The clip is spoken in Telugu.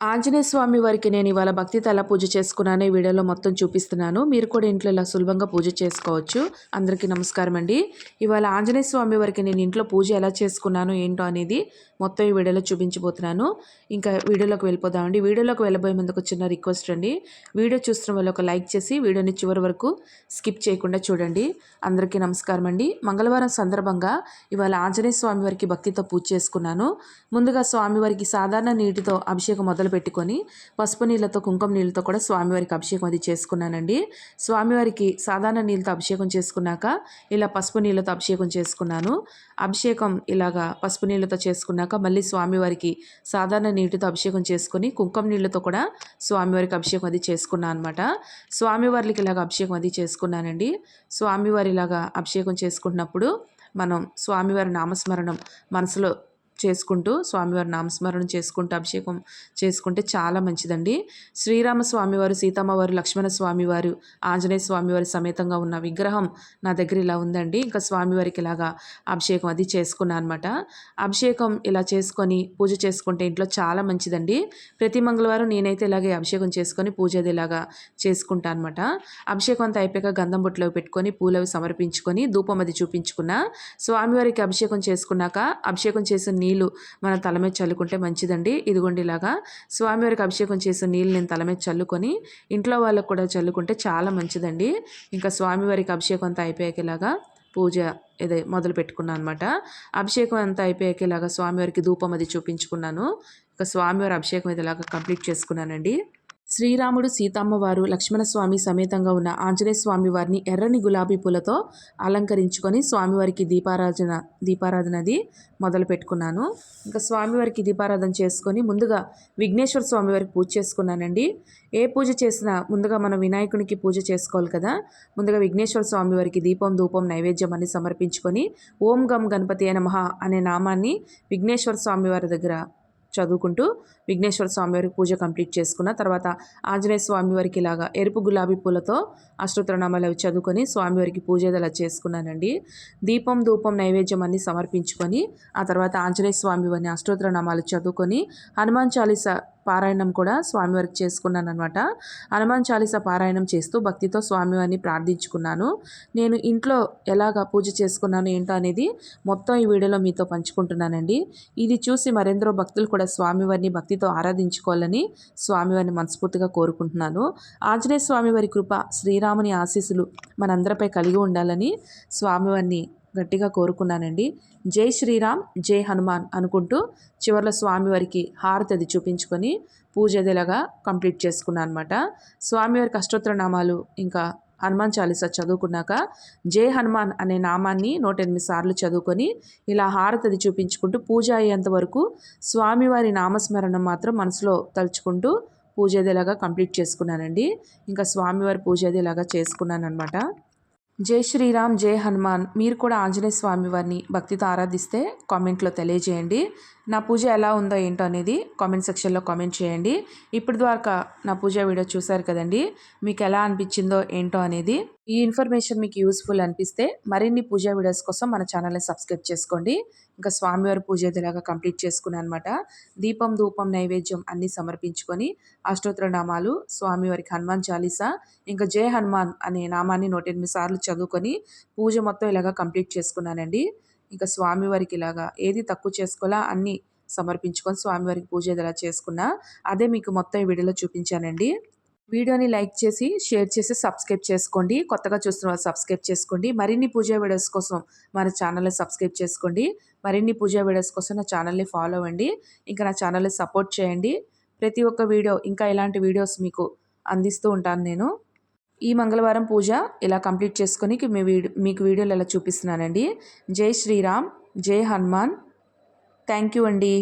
ఆంజనేయ స్వామి వారికి నేను ఇవాళ భక్తితో ఎలా పూజ చేసుకున్నానో ఈ వీడియోలో మొత్తం చూపిస్తున్నాను. మీరు కూడా ఇంట్లో ఇలా సులభంగా పూజ చేసుకోవచ్చు. అందరికీ నమస్కారం అండి. ఇవాళ ఆంజనేయ స్వామి వారికి నేను ఇంట్లో పూజ ఎలా చేసుకున్నాను ఏంటో అనేది మొత్తం ఈ వీడియోలో చూపించబోతున్నాను. ఇంకా వీడియోలోకి వెళ్ళిపోదామండి. వీడియోలోకి వెళ్ళబోయే ముందుకు చిన్న రిక్వెస్ట్ అండి. వీడియో చూస్తున్న వాళ్ళు ఒక లైక్ చేసి వీడియోని చివరి వరకు స్కిప్ చేయకుండా చూడండి. అందరికీ నమస్కారం అండి. మంగళవారం సందర్భంగా ఇవాళ ఆంజనేయ స్వామి వారికి భక్తితో పూజ చేసుకున్నాను. ముందుగా స్వామివారికి సాధారణ నీటితో అభిషేకం మొదలు పెట్టుకొని పసుపు నీళ్ళతో కుంకుమ నీళ్ళతో కూడా స్వామివారికి అభిషేకం అది చేసుకున్నానండి. స్వామివారికి సాధారణ నీళ్ళతో అభిషేకం చేసుకున్నాక ఇలా పసుపు నీళ్ళతో అభిషేకం చేసుకున్నాను. అభిషేకం ఇలాగా పసుపు నీళ్ళతో చేసుకున్నాక మళ్ళీ స్వామివారికి సాధారణ నీటితో అభిషేకం చేసుకొని కుంకుమ నీళ్ళతో కూడా స్వామివారికి అభిషేకం అది చేసుకున్నాను అనమాట. స్వామివారికి ఇలాగ అభిషేకం అది చేసుకున్నానండి. స్వామివారి ఇలాగా అభిషేకం చేసుకుంటున్నప్పుడు మనం స్వామివారి నామస్మరణం మనసులో చేసుకుంటూ స్వామివారి నామస్మరణం చేసుకుంటూ అభిషేకం చేసుకుంటే చాలా మంచిదండి. శ్రీరామ స్వామివారు, సీతమ్మవారు, లక్ష్మణ స్వామివారు, ఆంజనేయ స్వామివారి సమేతంగా ఉన్న విగ్రహం నా దగ్గర ఇలా ఉందండి. ఇంకా స్వామివారికి ఇలాగా అభిషేకం అది చేసుకున్నాను అనమాట. అభిషేకం ఇలా చేసుకొని పూజ చేసుకుంటే ఇంట్లో చాలా మంచిదండి. ప్రతి మంగళవారం నేనైతే ఇలాగే అభిషేకం చేసుకొని పూజ అది ఇలాగా చేసుకుంటాను అనమాట. అభిషేకం అంతా అయిపోయాక గంధం బొట్టులో పెట్టుకొని పూలవి సమర్పించుకొని ధూపం అది చూపించుకున్న స్వామివారికి అభిషేకం చేసుకున్నాక అభిషేకం చేసిన నీళ్ళు మన తల మీద చల్లుకుంటే మంచిదండి. ఇదిగోండి ఇలాగా స్వామివారికి అభిషేకం చేసిన నీళ్ళు నేను తల మీద చల్లుకొని ఇంట్లో వాళ్ళకు కూడా చల్లుకుంటే చాలా మంచిదండి. ఇంకా స్వామివారికి అభిషేకం అంతా అయిపోయాక ఇలాగా పూజ ఇదే మొదలు పెట్టుకున్నాను అనమాట. అభిషేకం అంతా అయిపోయాక ఇలాగా స్వామివారికి ధూపం అది చూపించుకున్నాను. ఇంకా స్వామివారి అభిషేకం ఇది ఇలాగా కంప్లీట్ చేసుకున్నానండి. శ్రీరాముడు, సీతమ్మవారు, లక్ష్మణస్వామి సమేతంగా ఉన్న ఆంజనేయ స్వామి వారిని ఎర్రని గులాబీ పూలతో అలంకరించుకొని స్వామివారికి దీపారాధనది మొదలు పెట్టుకున్నాను. ఇంకా స్వామివారికి దీపారాధన చేసుకొని ముందుగా విఘ్నేశ్వర స్వామివారికి పూజ చేసుకున్నానండి. ఏ పూజ చేసినా ముందుగా మనం వినాయకునికి పూజ చేసుకోవాలి కదా. ముందుగా విఘ్నేశ్వర స్వామివారికి దీపం, ధూపం, నైవేద్యం అని సమర్పించుకొని ఓం గం గణపతి నమః అనే నామాన్ని విఘ్నేశ్వర స్వామివారి దగ్గర చదువుకుంటూ విఘ్నేశ్వర స్వామివారికి పూజ కంప్లీట్ చేసుకున్న తర్వాత ఆంజనేయ స్వామివారికి ఇలాగా ఎరుపు గులాబీ పూలతో అష్టోత్తరనామాలు అవి చదువుకొని స్వామివారికి పూజ అలా చేసుకున్నానండి. దీపం, ధూపం, నైవేద్యం అన్ని సమర్పించుకొని ఆ తర్వాత ఆంజనేయ స్వామివారిని అష్టోత్తరనామాలు చదువుకొని హనుమాన్ చాలీసా పారాయణం కూడా స్వామివారికి చేసుకున్నాను అనమాట. హనుమాన్ చాలీసా పారాయణం చేస్తూ భక్తితో స్వామివారిని ప్రార్థించుకున్నాను. నేను ఇంట్లో ఎలాగ పూజ చేసుకున్నాను ఏంటో అనేది మొత్తం ఈ వీడియోలో మీతో పంచుకుంటున్నానండి. ఇది చూసి మరెందరో భక్తులు కూడా స్వామివారిని భక్తితో ఆరాధించుకోవాలని స్వామివారిని మనస్ఫూర్తిగా కోరుకుంటున్నాను. ఆంజనేయ స్వామివారి కృప, శ్రీరాముని ఆశీస్సులు మనందరిపై కలిగి ఉండాలని స్వామివారిని గట్టిగా కోరుకున్నానండి. జై శ్రీరామ్, జై హనుమాన్ అనుకుంటూ చివరిలో స్వామివారికి హారతి అది చూపించుకొని పూజ అదేలాగా కంప్లీట్ చేసుకున్నాను అనమాట. స్వామివారికి అష్టోత్తర నామాలు ఇంకా హనుమాన్ చాలీసా చదువుకున్నాక జై హనుమాన్ అనే నామాన్ని 108 సార్లు చదువుకొని ఇలా హారతి అది చూపించుకుంటూ పూజ అయ్యేంత వరకు స్వామివారి నామస్మరణం మాత్రం మనసులో తలుచుకుంటూ పూజ అదేలాగా కంప్లీట్ చేసుకున్నానండి. ఇంకా స్వామివారి పూజ అదేలాగా చేసుకున్నాను అనమాట. జై శ్రీరామ్, జై హనుమాన్. మీరు కూడా ఆంజనేయ స్వామి వారిని భక్తితో ఆరాధిస్తే కామెంట్లో తెలియజేయండి. నా పూజ ఎలా ఉందో ఏంటో అనేది కామెంట్ సెక్షన్లో కామెంట్ చేయండి. ఇప్పటి దాకా నా పూజ వీడియో చూశారు కదండి, మీకు ఎలా అనిపించిందో ఏంటో అనేది. ఈ ఇన్ఫర్మేషన్ మీకు యూస్ఫుల్ అనిపిస్తే మరిన్ని పూజా వీడియోస్ కోసం మన ఛానల్ని సబ్స్క్రైబ్ చేసుకోండి. ఇంకా స్వామివారి పూజ ఇలాగా కంప్లీట్ చేసుకున్నాను అనమాట. దీపం, ధూపం, నైవేద్యం అన్నీ సమర్పించుకొని అష్టోత్తర నామాలు, స్వామివారికి హనుమాన్ చాలీసా ఇంకా జై హనుమాన్ అనే నామాన్ని 108 సార్లు చదువుకొని పూజ మొత్తం ఇలాగా కంప్లీట్ చేసుకున్నానండి. ఇంకా స్వామివారికి ఇలాగా ఏది తక్కువ చేసుకోవాలా అన్నీ సమర్పించుకొని స్వామివారికి పూజ ఇలా చేసుకున్నా అదే మీకు మొత్తం ఈ వీడియోలో చూపించానండి. వీడియోని లైక్ చేసి షేర్ చేసి సబ్స్క్రైబ్ చేసుకోండి. కొత్తగా చూస్తున్న వాళ్ళు సబ్స్క్రైబ్ చేసుకోండి. మరిన్ని పూజా వీడియోస్ కోసం మన ఛానల్ని సబ్స్క్రైబ్ చేసుకోండి. మరిన్ని పూజా వీడియోస్ కోసం నా ఛానల్ని ఫాలో అవ్వండి. ఇంకా నా ఛానల్ని సపోర్ట్ చేయండి. ప్రతి ఒక్క వీడియో ఇంకా ఇలాంటి వీడియోస్ మీకు అందిస్తూ ఉంటాను నేను. ఈ మంగళవారం పూజ ఇలా కంప్లీట్ చేసుకొని మీకు వీడియోలు ఎలా చూపిస్తున్నానండి. జై శ్రీరామ్, జై హనుమాన్. థ్యాంక్ యూ అండి.